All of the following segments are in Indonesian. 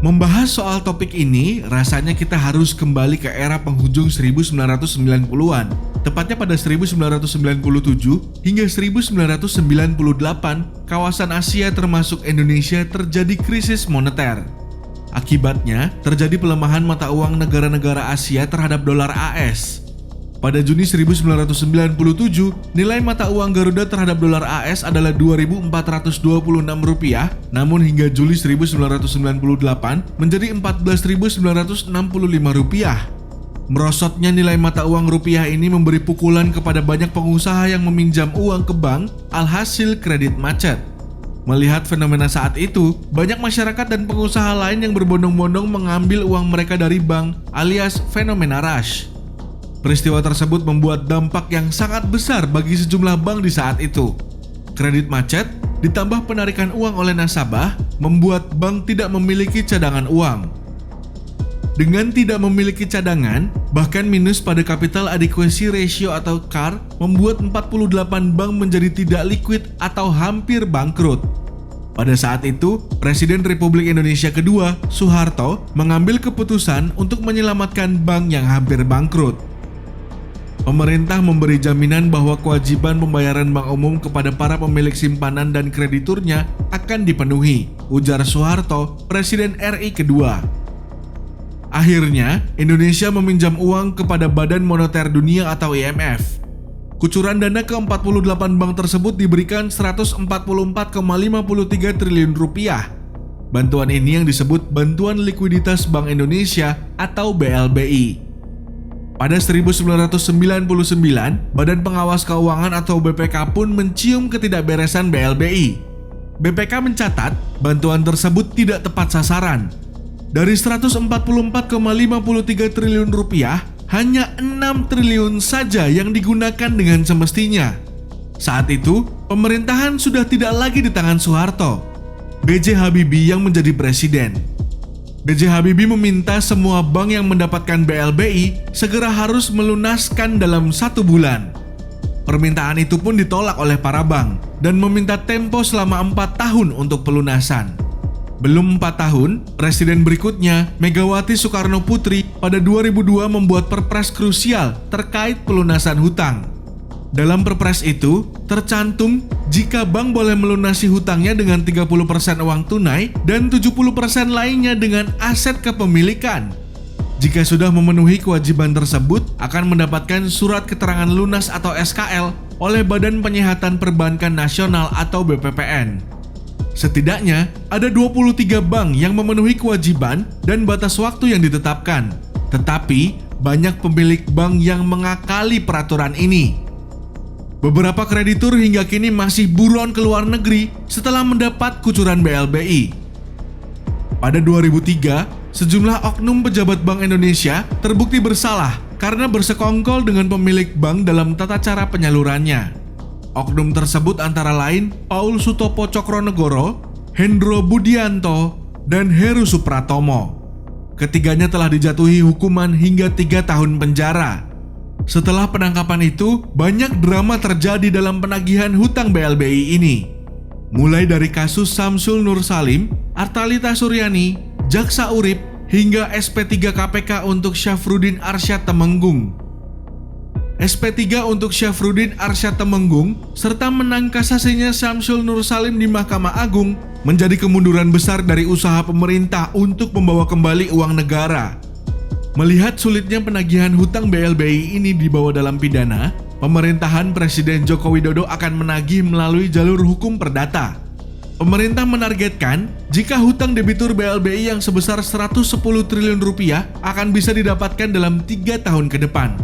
Membahas soal topik ini, rasanya kita harus kembali ke era penghujung 1990-an, tepatnya pada 1997 hingga 1998, kawasan Asia termasuk Indonesia terjadi krisis moneter. Akibatnya, terjadi pelemahan mata uang negara-negara Asia terhadap dolar AS. Pada Juni 1997, nilai mata uang Garuda terhadap dolar AS adalah Rp2.426, namun hingga Juli 1998 menjadi Rp14.965. Merosotnya nilai mata uang rupiah ini memberi pukulan kepada banyak pengusaha yang meminjam uang ke bank, alhasil kredit macet. Melihat fenomena saat itu, banyak masyarakat dan pengusaha lain yang berbondong-bondong mengambil uang mereka dari bank, alias fenomena rush. Peristiwa tersebut membuat dampak yang sangat besar bagi sejumlah bank di saat itu. Kredit macet, ditambah penarikan uang oleh nasabah, membuat bank tidak memiliki cadangan uang. Dengan tidak memiliki cadangan, bahkan minus pada Capital Adequacy Ratio atau CAR, membuat 48 bank menjadi tidak liquid atau hampir bangkrut. Pada saat itu, Presiden Republik Indonesia kedua, Soeharto, mengambil keputusan untuk menyelamatkan bank yang hampir bangkrut. Pemerintah memberi jaminan bahwa kewajiban pembayaran bank umum kepada para pemilik simpanan dan krediturnya akan dipenuhi, ujar Soeharto, Presiden RI kedua. Akhirnya, Indonesia meminjam uang kepada Badan Moneter Dunia atau IMF. Kucuran dana ke-48 bank tersebut diberikan Rp144,53 triliun. Bantuan ini yang disebut Bantuan Likuiditas Bank Indonesia atau BLBI. Pada 1999, Badan Pengawas Keuangan atau BPK pun mencium ketidakberesan BLBI. BPK mencatat bantuan tersebut tidak tepat sasaran. Dari Rp144,53 triliun, hanya 6 triliun saja yang digunakan dengan semestinya. Saat itu, pemerintahan sudah tidak lagi di tangan Soeharto. B.J. Habibie yang menjadi presiden. B.J. Habibie meminta semua bank yang mendapatkan BLBI segera harus melunaskan dalam 1 bulan. Permintaan itu pun ditolak oleh para bank dan meminta tempo selama 4 tahun untuk pelunasan. Belum 4 tahun, presiden berikutnya, Megawati Soekarno Putri, pada 2002 membuat perpres krusial terkait pelunasan hutang. Dalam perpres itu, tercantum jika bank boleh melunasi hutangnya dengan 30% uang tunai dan 70% lainnya dengan aset kepemilikan. Jika sudah memenuhi kewajiban tersebut, akan mendapatkan surat keterangan lunas atau SKL oleh Badan Penyihatan Perbankan Nasional atau BPPN. Setidaknya, ada 23 bank yang memenuhi kewajiban dan batas waktu yang ditetapkan. Tetapi, banyak pemilik bank yang mengakali peraturan ini. Beberapa kreditur hingga kini masih buron ke luar negeri setelah mendapat kucuran BLBI. Pada 2003, sejumlah oknum pejabat Bank Indonesia terbukti bersalah karena bersekongkol dengan pemilik bank dalam tata cara penyalurannya. Oknum tersebut antara lain Paul Sutopo Cokronegoro, Hendro Budianto, dan Heru Supratomo. Ketiganya telah dijatuhi hukuman hingga 3 tahun penjara. Setelah penangkapan itu, banyak drama terjadi dalam penagihan hutang BLBI ini. Mulai dari kasus Samsul Nur Salim, Artalita Suryani, Jaksa Urip, hingga SP3 KPK untuk Syafruddin Arsyad Temenggung. SP3 untuk Syafruddin Arsyad Temenggung, serta menang kasasinya Samsul Nur Salim di Mahkamah Agung, menjadi kemunduran besar dari usaha pemerintah untuk membawa kembali uang negara. Melihat sulitnya penagihan hutang BLBI ini dibawa dalam pidana, pemerintahan Presiden Joko Widodo akan menagih melalui jalur hukum perdata. Pemerintah menargetkan jika hutang debitur BLBI yang sebesar Rp110 triliun akan bisa didapatkan dalam 3 tahun ke depan.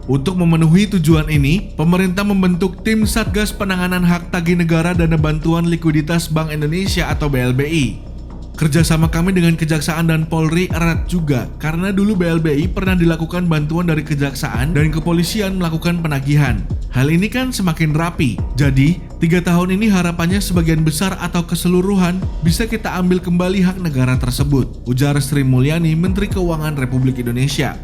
Untuk memenuhi tujuan ini, pemerintah membentuk Tim Satgas Penanganan Hak Tagih Negara Dana Bantuan Likuiditas Bank Indonesia atau BLBI. Kerjasama kami dengan Kejaksaan dan Polri erat juga, karena dulu BLBI pernah dilakukan bantuan dari Kejaksaan dan Kepolisian melakukan penagihan. Hal ini kan semakin rapi, jadi 3 tahun ini harapannya sebagian besar atau keseluruhan bisa kita ambil kembali hak negara tersebut, ujar Sri Mulyani, Menteri Keuangan Republik Indonesia.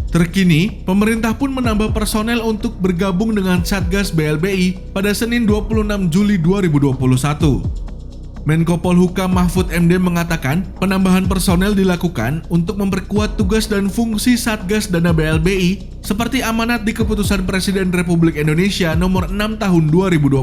Terkini, pemerintah pun menambah personel untuk bergabung dengan Satgas BLBI pada Senin 26 Juli 2021. Menko Polhukam Mahfud MD mengatakan penambahan personel dilakukan untuk memperkuat tugas dan fungsi Satgas Dana BLBI seperti amanat di Keputusan Presiden Republik Indonesia Nomor 6 Tahun 2021.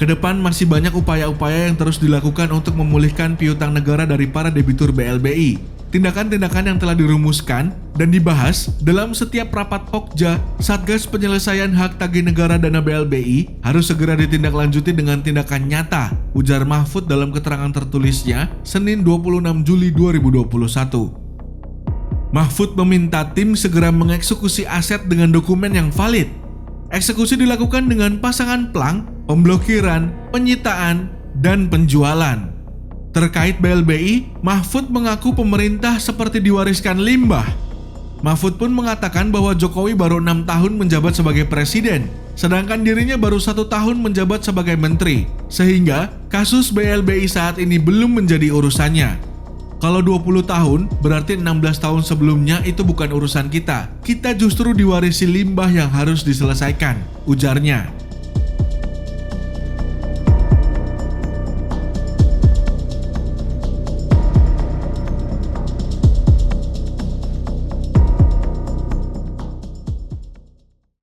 Kedepan masih banyak upaya-upaya yang terus dilakukan untuk memulihkan piutang negara dari para debitur BLBI. Tindakan-tindakan yang telah dirumuskan dan dibahas dalam setiap rapat Pokja Satgas Penyelesaian Hak Tagih Negara Dana BLBI harus segera ditindaklanjuti dengan tindakan nyata, ujar Mahfud dalam keterangan tertulisnya Senin 26 Juli 2021. Mahfud meminta tim segera mengeksekusi aset dengan dokumen yang valid. Eksekusi dilakukan dengan pasangan plang, pemblokiran, penyitaan, dan penjualan. Terkait BLBI, Mahfud mengaku pemerintah seperti diwariskan limbah. Mahfud pun mengatakan bahwa Jokowi baru 6 tahun menjabat sebagai presiden, sedangkan dirinya baru 1 tahun menjabat sebagai menteri, sehingga kasus BLBI saat ini belum menjadi urusannya. Kalau 20 tahun, berarti 16 tahun sebelumnya itu bukan urusan kita. Kita justru diwarisi limbah yang harus diselesaikan, ujarnya.